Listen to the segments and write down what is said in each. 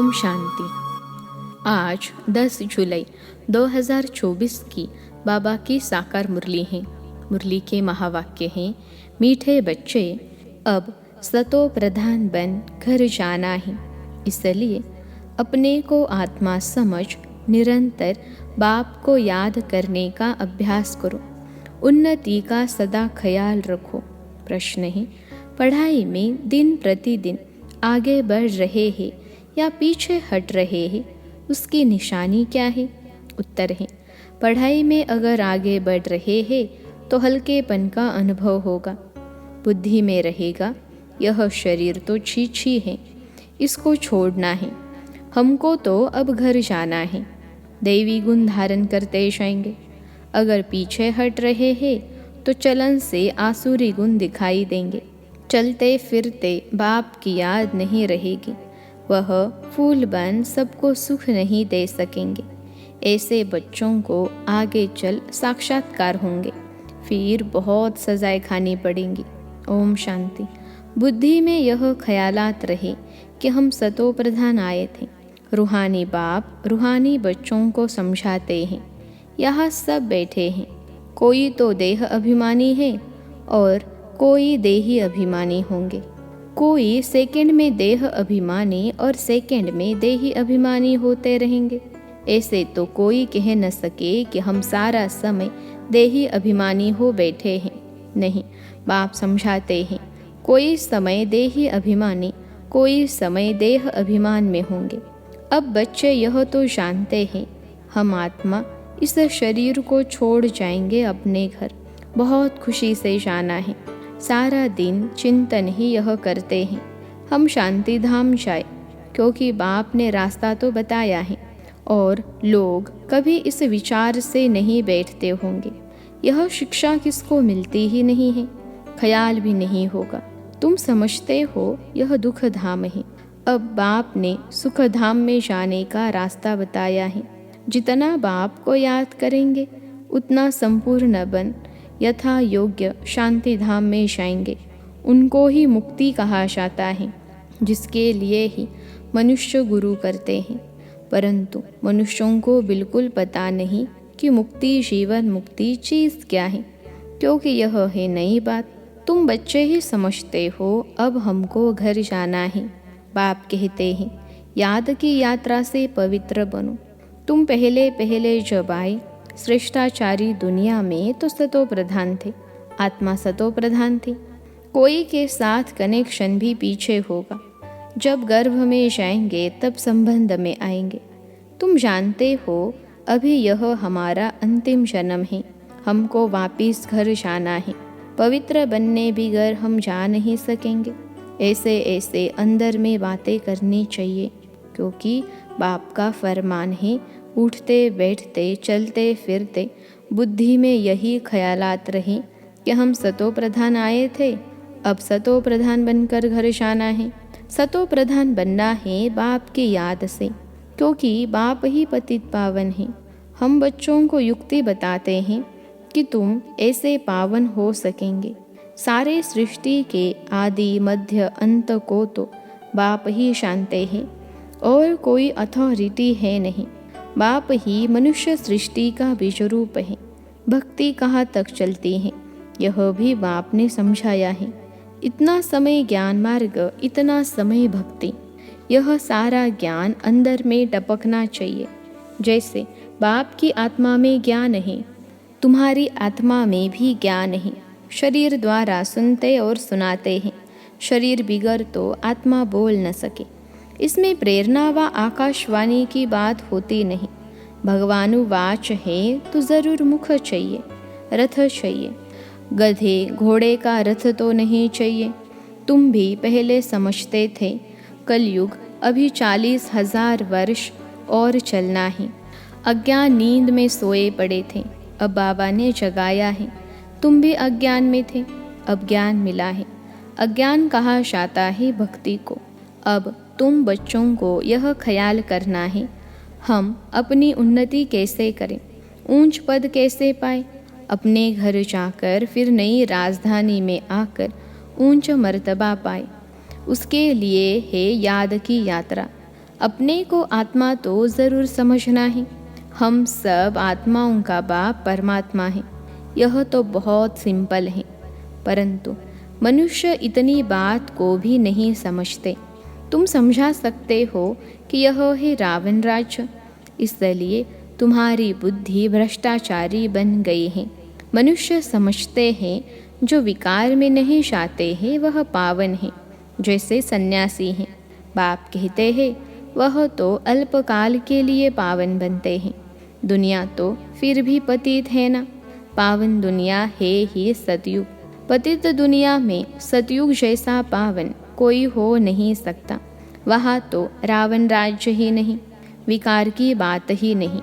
ओम शांति। आज 10 जुलाई 2024 की बाबा की साकार मुरली है। मुरली के महावाक्य हैं, मीठे बच्चे अब सतो प्रधान बन घर जाना है, इसलिए अपने को आत्मा समझ निरंतर बाप को याद करने का अभ्यास करो। उन्नति का सदा ख्याल रखो। प्रश्न है, पढ़ाई में दिन प्रतिदिन आगे बढ़ रहे हैं या पीछे हट रहे हैं, उसकी निशानी क्या है? उत्तर है, पढ़ाई में अगर आगे बढ़ रहे हैं तो हल्केपन का अनुभव होगा, बुद्धि में रहेगा यह शरीर तो छी छी है, इसको छोड़ना है, हमको तो अब घर जाना है, दैवी गुण धारण करते जाएंगे। अगर पीछे हट रहे हैं तो चलन से आसुरी गुण दिखाई देंगे, चलते फिरते बाप की याद नहीं रहेगी, वह फूल बन सबको सुख नहीं दे सकेंगे। ऐसे बच्चों को आगे चल साक्षात्कार होंगे, फिर बहुत सजाएं खानी पड़ेंगी। ओम शांति। बुद्धि में यह ख्यालात रहे कि हम सतो प्रधान आए थे, रूहानी बाप रूहानी बच्चों को समझाते हैं। यहाँ सब बैठे हैं, कोई तो देह अभिमानी है और कोई देही अभिमानी होंगे, कोई सेकंड में देह अभिमानी और सेकंड में देही अभिमानी होते रहेंगे। ऐसे तो कोई कह न सके कि हम सारा समय देही अभिमानी हो बैठे हैं। नहीं, बाप समझाते हैं, कोई समय देही अभिमानी, कोई समय देह अभिमान में होंगे। अब बच्चे यह तो जानते हैं, हम आत्मा इस शरीर को छोड़ जाएंगे अपने घर, बहुत खुशी से जाना है। सारा दिन चिंतन ही यह करते हैं, हम शांति धाम जाए, क्योंकि बाप ने रास्ता तो बताया है और लोग कभी इस विचार से नहीं बैठते होंगे। यह शिक्षा किसको मिलती ही नहीं है, ख्याल भी नहीं होगा। तुम समझते हो यह दुख धाम है। अब बाप ने सुख धाम में जाने का रास्ता बताया है। जितना बाप को याद करेंगे उतना संपूर्ण बन यथा योग्य शांति धाम में जाएंगे। उनको ही मुक्ति कहा जाता है, जिसके लिए ही मनुष्य गुरु करते हैं। परंतु मनुष्यों को बिल्कुल पता नहीं कि मुक्ति जीवन मुक्ति चीज़ क्या है, क्योंकि यह है नई बात। तुम बच्चे ही समझते हो अब हमको घर जाना है। बाप कहते हैं, याद की यात्रा से पवित्र बनो। तुम पहले पहले जब आए श्रेष्ठाचारी दुनिया में तो सतो प्रधान थे, आत्मा सतो प्रधान थी। कोई के साथ कनेक्शन भी पीछे होगा, जब गर्भ में जाएंगे तब संबंध में आएंगे। तुम जानते हो अभी यह हमारा अंतिम जन्म है, हमको वापिस घर जाना है। पवित्र बनने बिगर हम जा नहीं सकेंगे। ऐसे ऐसे अंदर में बातें करनी चाहिए, क्योंकि बाप का फरमान है, उठते बैठते चलते फिरते बुद्धि में यही ख्यालात रहे कि हम सतो प्रधान आए थे, अब सतो प्रधान बनकर घर जाना है। सतो प्रधान बनना है बाप की याद से, क्योंकि बाप ही पतित पावन है। हम बच्चों को युक्ति बताते हैं कि तुम ऐसे पावन हो सकेंगे। सारे सृष्टि के आदि मध्य अंत को तो बाप ही जानते हैं और कोई अथॉरिटी है नहीं। बाप ही मनुष्य सृष्टि का बीज रूप है। भक्ति कहाँ तक चलती है यह भी बाप ने समझाया है। इतना समय ज्ञान मार्ग, इतना समय भक्ति, यह सारा ज्ञान अंदर में टपकना चाहिए। जैसे बाप की आत्मा में ज्ञान है, तुम्हारी आत्मा में भी ज्ञान है। शरीर द्वारा सुनते और सुनाते हैं, शरीर बिगर तो आत्मा बोल न सके। इसमें प्रेरणा व आकाशवाणी की बात होती नहीं। भगवानुवाच है तो जरूर मुख चाहिए, रथ चाहिए। गधे घोड़े का रथ तो नहीं चाहिए। तुम भी पहले समझते थे कलयुग अभी 40,000 वर्ष और चलना है। अज्ञान नींद में सोए पड़े थे, अब बाबा ने जगाया है। तुम भी अज्ञान में थे, अब ज्ञान मिला है। अज्ञान कहा जाता है भक्ति को। अब तुम बच्चों को यह ख्याल करना है, हम अपनी उन्नति कैसे करें, ऊंच पद कैसे पाए, अपने घर जाकर फिर नई राजधानी में आकर ऊंच मर्तबा पाए। उसके लिए है याद की यात्रा। अपने को आत्मा तो ज़रूर समझना है। हम सब आत्माओं का बाप परमात्मा है। यह तो बहुत सिंपल है, परंतु मनुष्य इतनी बात को भी नहीं समझते। तुम समझा सकते हो कि यह है रावण राज्य, इसलिए तुम्हारी बुद्धि भ्रष्टाचारी बन गई है। मनुष्य समझते हैं जो विकार में नहीं जाते हैं वह पावन है, जैसे सन्यासी हैं। बाप कहते हैं वह तो अल्पकाल के लिए पावन बनते हैं। दुनिया तो फिर भी पतित है ना। पावन दुनिया है ही सतयुग। पतित दुनिया में सतयुग जैसा पावन कोई हो नहीं सकता। वहाँ तो रावण राज्य ही नहीं, विकार की बात ही नहीं।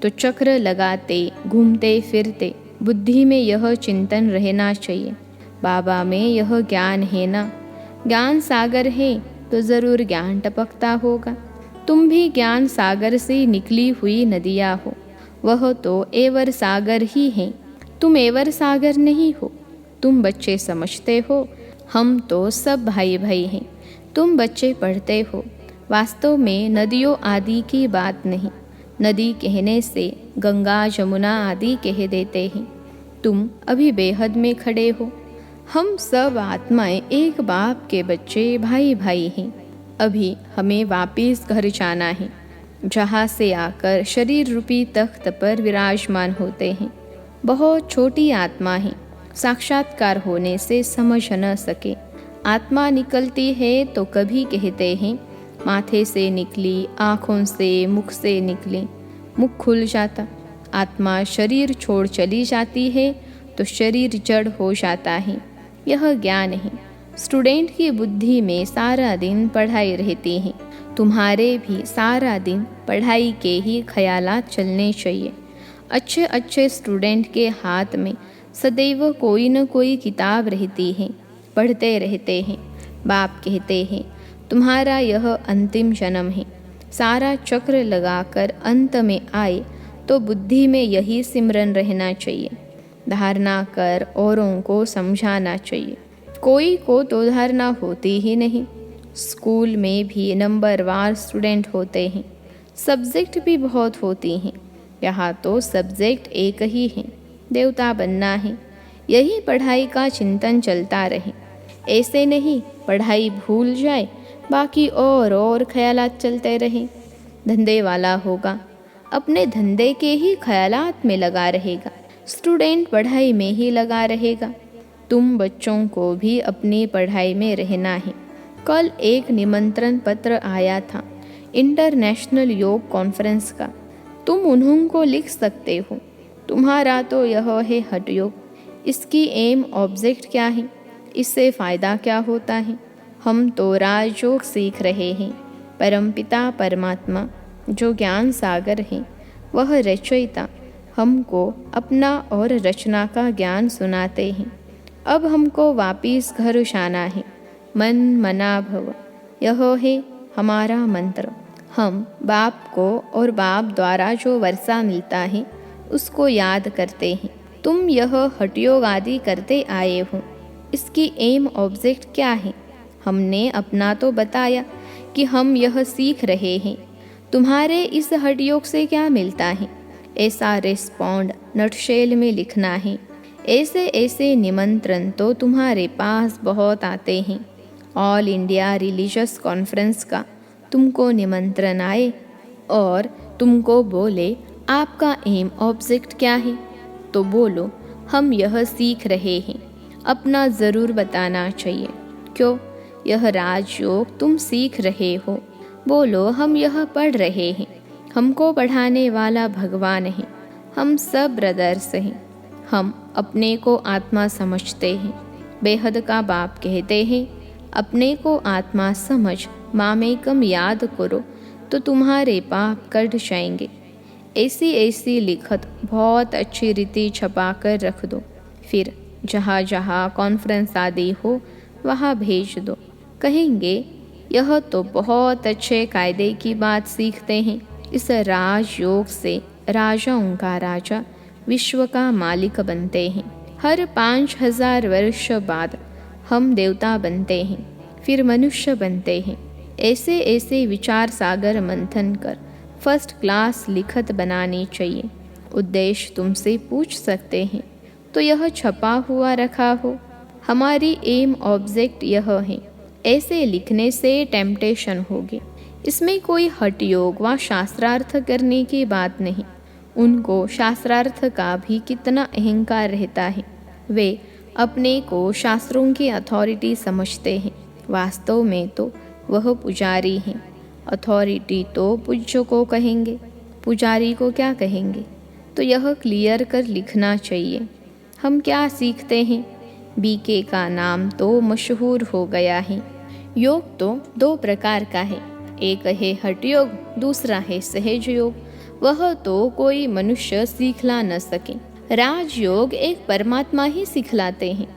तो चक्र लगाते घूमते फिरते बुद्धि में यह चिंतन रहना चाहिए, बाबा में यह ज्ञान है ना। ज्ञान सागर है तो ज़रूर ज्ञान टपकता होगा। तुम भी ज्ञान सागर से निकली हुई नदियाँ हो। वह तो एवर सागर ही हैं, तुम एवर सागर नहीं हो। तुम बच्चे समझते हो हम तो सब भाई भाई हैं। तुम बच्चे पढ़ते हो, वास्तव में नदियों आदि की बात नहीं। नदी कहने से गंगा जमुना आदि कह देते हैं। तुम अभी बेहद में खड़े हो। हम सब आत्माएं एक बाप के बच्चे भाई भाई हैं। अभी हमें वापिस घर जाना है, जहाँ से आकर शरीर रूपी तख्त पर विराजमान होते हैं। बहुत छोटी आत्मा है, साक्षात्कार होने से समझ न सके। आत्मा निकलती है तो कभी कहते हैं माथे से निकली, आँखों से, मुख से निकली। मुख खुल जाता। आत्मा शरीर छोड़ चली जाती है तो शरीर जड़ हो जाता है। यह ज्ञान है। स्टूडेंट की बुद्धि में सारा दिन पढ़ाई रहती है। तुम्हारे भी सारा दिन पढ़ाई के ही ख्यालात चलने चाहिए। अच्छे अच्छे स्टूडेंट के हाथ में सदैव कोई न कोई किताब रहती है, पढ़ते रहते हैं। बाप कहते हैं तुम्हारा यह अंतिम जन्म है। सारा चक्र लगाकर अंत में आए तो बुद्धि में यही सिमरन रहना चाहिए। धारणा कर औरों को समझाना चाहिए। कोई को तो धारणा होती ही नहीं। स्कूल में भी नंबरवार स्टूडेंट होते हैं, सब्जेक्ट भी बहुत होती हैं। यहाँ तो सब्जेक्ट एक ही है, देवता बनना है। यही पढ़ाई का चिंतन चलता रहे। ऐसे नहीं पढ़ाई भूल जाए, बाकी और ख्यालात चलते रहें। धंधे वाला होगा, अपने धंधे के ही ख्यालात में लगा रहेगा। स्टूडेंट पढ़ाई में ही लगा रहेगा। तुम बच्चों को भी अपनी पढ़ाई में रहना है। कल एक निमंत्रण पत्र आया था इंटरनेशनल योग कॉन्फ्रेंस का। तुम उन्हों को लिख सकते हो। तुम्हारा तो यह है हठ योग। इसकी एम ऑब्जेक्ट क्या है, इससे फ़ायदा क्या होता है। हम तो राजयोग सीख रहे हैं। परमपिता परमात्मा जो ज्ञान सागर है, वह रचयिता हमको अपना और रचना का ज्ञान सुनाते हैं। अब हमको वापिस घर जाना है। मन मना भव, यह है हमारा मंत्र। हम बाप को और बाप द्वारा जो वर्षा मिलता है उसको याद करते हैं। तुम यह हठयोग आदि करते आए हो, इसकी एम ऑब्जेक्ट क्या है। हमने अपना तो बताया कि हम यह सीख रहे हैं। तुम्हारे इस हठयोग से क्या मिलता है, ऐसा रिस्पॉन्ड नटशेल में लिखना है। ऐसे ऐसे निमंत्रण तो तुम्हारे पास बहुत आते हैं। ऑल इंडिया रिलीजियस कॉन्फ्रेंस का तुमको निमंत्रण आए और तुमको बोले आपका एम ऑब्जेक्ट क्या है, तो बोलो हम यह सीख रहे हैं। अपना ज़रूर बताना चाहिए। क्यों, यह राजयोग तुम सीख रहे हो। बोलो हम यह पढ़ रहे हैं। हमको पढ़ाने वाला भगवान है। हम सब ब्रदर्स हैं। हम अपने को आत्मा समझते हैं। बेहद का बाप कहते हैं अपने को आत्मा समझ, मामेकम याद करो तो तुम्हारे पाप कट जाएंगे। ऐसी ऐसी लिखत बहुत अच्छी रीति छपा कर रख दो। फिर जहाँ जहाँ कॉन्फ्रेंस आदि हो वहाँ भेज दो। कहेंगे यह तो बहुत अच्छे कायदे की बात सीखते हैं। इस राजयोग से राजाओं का राजा, विश्व का मालिक बनते हैं। हर 5000 वर्ष बाद हम देवता बनते हैं, फिर मनुष्य बनते हैं। ऐसे ऐसे विचार सागर मंथन कर फर्स्ट क्लास लिखत बनानी चाहिए। उद्देश्य तुमसे पूछ सकते हैं तो यह छपा हुआ रखा हो। हमारी एम ऑब्जेक्ट यह है। ऐसे लिखने से टेम्पटेशन होगी। इसमें कोई हठ योग व शास्त्रार्थ करने की बात नहीं। उनको शास्त्रार्थ का भी कितना अहंकार रहता है। वे अपने को शास्त्रों की अथॉरिटी समझते हैं। वास्तव में तो वह पुजारी हैं। अथॉरिटी तो पूज्य को कहेंगे, पुजारी को क्या कहेंगे। तो यह क्लियर कर लिखना चाहिए। हम क्या सीखते हैं? बीके का नाम तो मशहूर हो गया है। योग तो दो प्रकार का है, एक है हठ योग, दूसरा है सहज योग। वह तो कोई मनुष्य सिखला न सके। राजयोग एक परमात्मा ही सिखलाते हैं।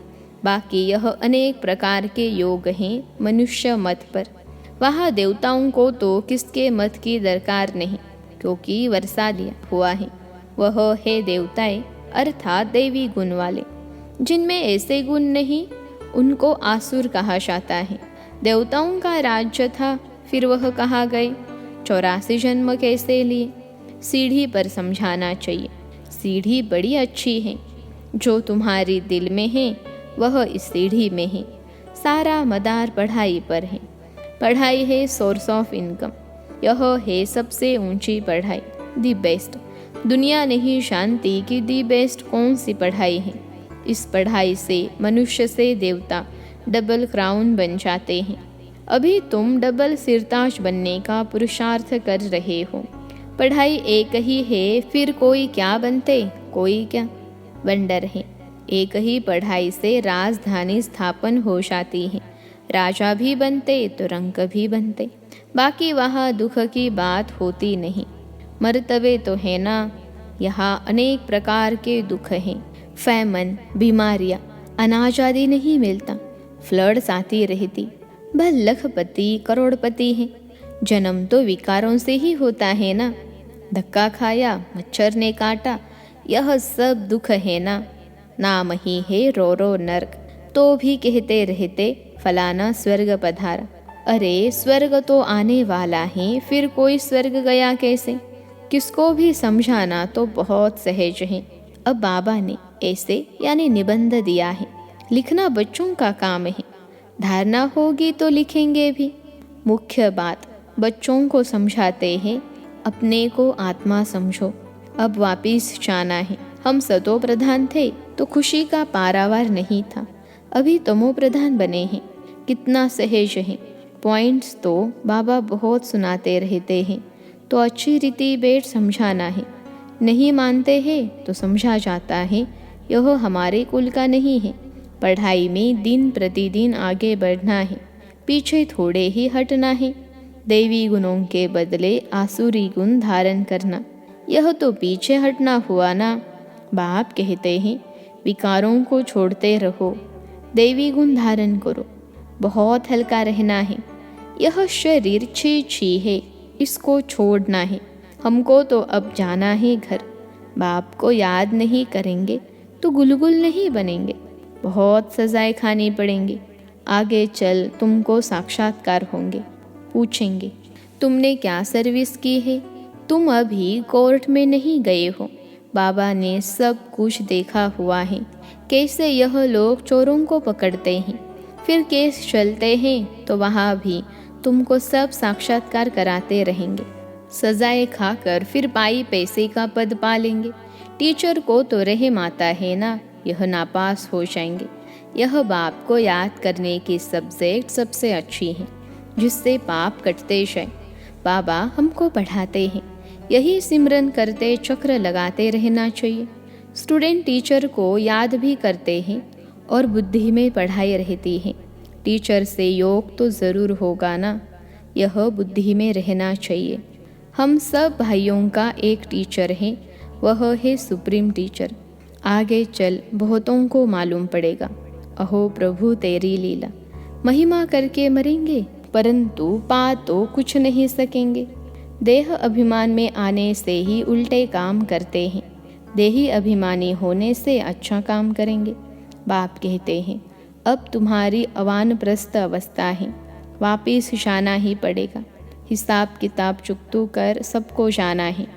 बाकी यह अनेक प्रकार के योग हैं मनुष्य मत पर। वहाँ देवताओं को तो किसके मत की दरकार नहीं, क्योंकि वर्षा दिया हुआ है। वह है देवताएं अर्थात देवी गुण वाले। जिनमें ऐसे गुण नहीं उनको आसुर कहा जाता है। देवताओं का राज्य था, फिर वह कहाँ गए? 84 जन्म कैसे लिए? सीढ़ी पर समझाना चाहिए। सीढ़ी बड़ी अच्छी है। जो तुम्हारी दिल में है वह इस सीढ़ी में है। सारा मदार पढ़ाई पर है। पढ़ाई है सोर्स ऑफ इनकम। यह है सबसे ऊंची पढ़ाई, दी बेस्ट। दुनिया नहीं जानती कि दी बेस्ट कौन सी पढ़ाई है। इस पढ़ाई से मनुष्य से देवता डबल क्राउन बन जाते हैं। अभी तुम डबल सिरताज बनने का पुरुषार्थ कर रहे हो। पढ़ाई एक ही है, फिर कोई क्या बनते, कोई क्या वंडर है। एक ही पढ़ाई से राजधानी स्थापन हो जाती है। राजा भी बनते तो रंक भी बनते। बाकी वहाँ दुख की बात होती नहीं। मर्तबे तो है ना। यहाँ अनेक प्रकार के दुख हैं। फैमन, बीमारियाँ, अनाज आदि नहीं मिलता। फ्लड्स आती रहती। भल लखपति करोड़पति हैं। जन्म तो विकारों से ही होता है ना। धक्का खाया, मच्छर ने काटा, यह सब दुख है ना। नाम ही है रो रो नर्क, तो भी कहते रहते फलाना स्वर्ग पधार। अरे स्वर्ग तो आने वाला है, फिर कोई स्वर्ग गया कैसे? किसको भी समझाना तो बहुत सहज है। अब बाबा ने ऐसे यानी निबंध दिया है। लिखना बच्चों का काम है। धारणा होगी तो लिखेंगे भी। मुख्य बात बच्चों को समझाते हैं, अपने को आत्मा समझो। अब वापिस जाना है। हम सतो प्रधान थे तो खुशी का पारावार नहीं था। अभी तमो प्रधान बने हैं। कितना सहज है। पॉइंट्स तो बाबा बहुत सुनाते रहते हैं, तो अच्छी रीति बैठ समझाना है। नहीं मानते हैं तो समझा जाता है यह हमारे कुल का नहीं है। पढ़ाई में दिन प्रतिदिन आगे बढ़ना है, पीछे थोड़े ही हटना है। दैवी गुणों के बदले आसुरी गुण धारण करना, यह तो पीछे हटना हुआ ना। बाप कहते हैं विकारों को छोड़ते रहो, दैवी गुण धारण करो। बहुत हल्का रहना है। यह शरीर छी छी है, इसको छोड़ना है। हमको तो अब जाना है घर। बाप को याद नहीं करेंगे तो गुलगुल नहीं बनेंगे। बहुत सजाएं खानी पड़ेंगी। आगे चल तुमको साक्षात्कार होंगे, पूछेंगे तुमने क्या सर्विस की है। तुम अभी कोर्ट में नहीं गए हो। बाबा ने सब कुछ देखा हुआ है, कैसे यह लोग चोरों को पकड़ते हैं। फिर केस चलते हैं तो वहाँ भी तुमको सब साक्षात्कार कराते रहेंगे। सजाएं खाकर फिर पाई पैसे का पद पा लेंगे। टीचर को तो रहम आता है ना, यह नापास हो जाएंगे। यह बाप को याद करने की सब्जेक्ट सबसे अच्छी है, जिससे पाप कटते जाए। बाबा हमको पढ़ाते हैं, यही सिमरन करते चक्र लगाते रहना चाहिए। स्टूडेंट टीचर को याद भी करते हैं और बुद्धि में पढ़ाई रहती है। टीचर से योग तो ज़रूर होगा ना, यह बुद्धि में रहना चाहिए। हम सब भाइयों का एक टीचर है, वह है सुप्रीम टीचर। आगे चल बहुतों को मालूम पड़ेगा। अहो प्रभु तेरी लीला, महिमा करके मरेंगे परंतु पा तो कुछ नहीं सकेंगे। देह अभिमान में आने से ही उल्टे काम करते हैं। देही अभिमानी होने से अच्छा काम करेंगे। बाप कहते हैं अब तुम्हारी अवानप्रस्थ अवस्था है, वापिस जाना ही पड़ेगा। हिसाब किताब चुकतू कर सबको जाना है,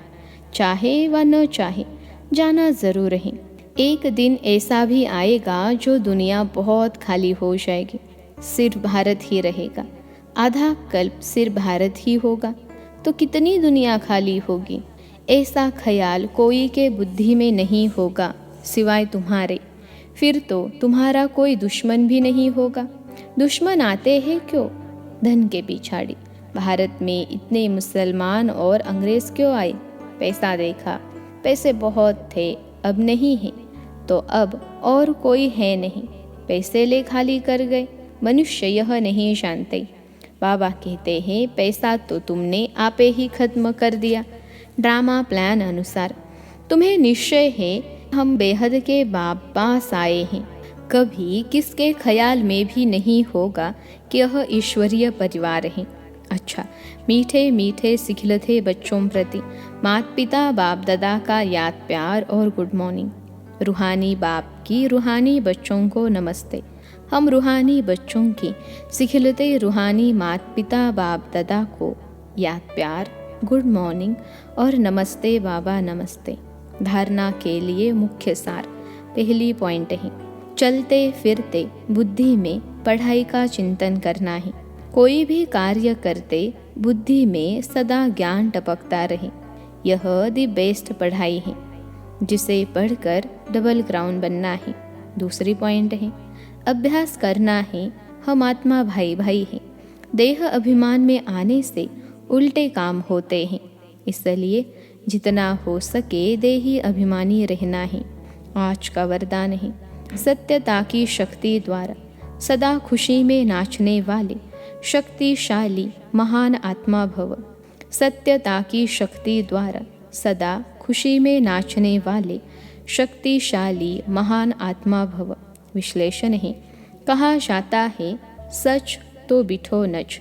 चाहे व न चाहे जाना ज़रूर है। एक दिन ऐसा भी आएगा जो दुनिया बहुत खाली हो जाएगी, सिर्फ भारत ही रहेगा। आधा कल्प सिर्फ भारत ही होगा तो कितनी दुनिया खाली होगी। ऐसा ख्याल कोई के बुद्धि में नहीं होगा सिवाय तुम्हारे। फिर तो तुम्हारा कोई दुश्मन भी नहीं होगा। दुश्मन आते हैं क्यों? धन के पिछाड़ी। भारत में इतने मुसलमान और अंग्रेज क्यों आए? पैसा देखा, पैसे बहुत थे, अब नहीं है तो अब और कोई है नहीं, पैसे ले खाली कर गए। मनुष्य यह नहीं जानते। बाबा कहते हैं पैसा तो तुमने आपे ही खत्म कर दिया। ड्रामा प्लान अनुसार तुम्हें निश्चय है हम बेहद के पास आए हैं। कभी किसके ख्याल में भी नहीं होगा कि यह ईश्वरीय परिवार है। अच्छा, मीठे मीठे सिखलते बच्चों प्रति माता पिता बाप दादा का याद प्यार और गुड मॉर्निंग। रूहानी बाप की रूहानी बच्चों को नमस्ते। हम रूहानी बच्चों की सिखलते रूहानी माता पिता बाप दादा को याद प्यार, गुड मॉर्निंग और नमस्ते बाबा नमस्ते। धारणा के लिए मुख्य सार। पहली पॉइंट है, चलते फिरते बुद्धि में पढ़ाई का चिंतन करना है। कोई भी कार्य करते बुद्धि में सदा ज्ञान टपकता रहे। यह दी बेस्ट पढ़ाई है, जिसे पढ़कर डबल क्राउन बनना है। दूसरी पॉइंट है, अभ्यास करना है। हम आत्मा भाई भाई हैं। देह अभिमान में आने से उल्टे काम होते हैं, इसलिए जितना हो सके देही अभिमानी रहना है। आज का वरदान है, सत्यता की शक्ति द्वारा सदा खुशी में नाचने वाले शक्तिशाली महान आत्मा भव। सत्यता की शक्ति द्वारा सदा खुशी में नाचने वाले शक्तिशाली महान आत्मा भव। विश्लेषण है, कहा जाता है सच तो बिठो नच।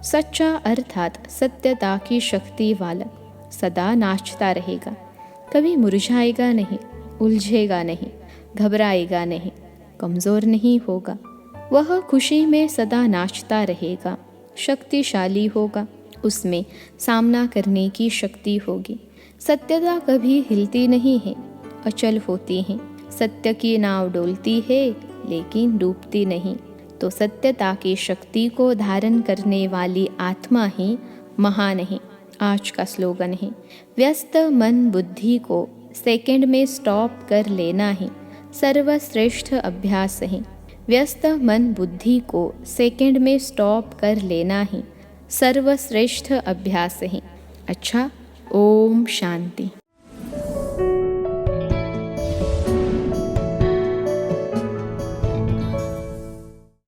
सच्चा अर्थात सत्यता की शक्ति वाला सदा नाचता रहेगा, कभी मुरझाएगा नहीं, उलझेगा नहीं, घबराएगा नहीं, कमज़ोर नहीं होगा। वह खुशी में सदा नाचता रहेगा, शक्तिशाली होगा, उसमें सामना करने की शक्ति होगी। सत्यता कभी हिलती नहीं है, अचल होती है। सत्य की नाव डोलती है लेकिन डूबती नहीं। तो सत्यता की शक्ति को धारण करने वाली आत्मा ही महान है। आज का स्लोगन है, व्यस्त मन बुद्धि को सेकंड में स्टॉप कर लेना ही सर्वश्रेष्ठ अभ्यास है। व्यस्त मन बुद्धि को सेकंड में स्टॉप कर लेना ही सर्वश्रेष्ठ अभ्यास है। अच्छा, ओम शांति।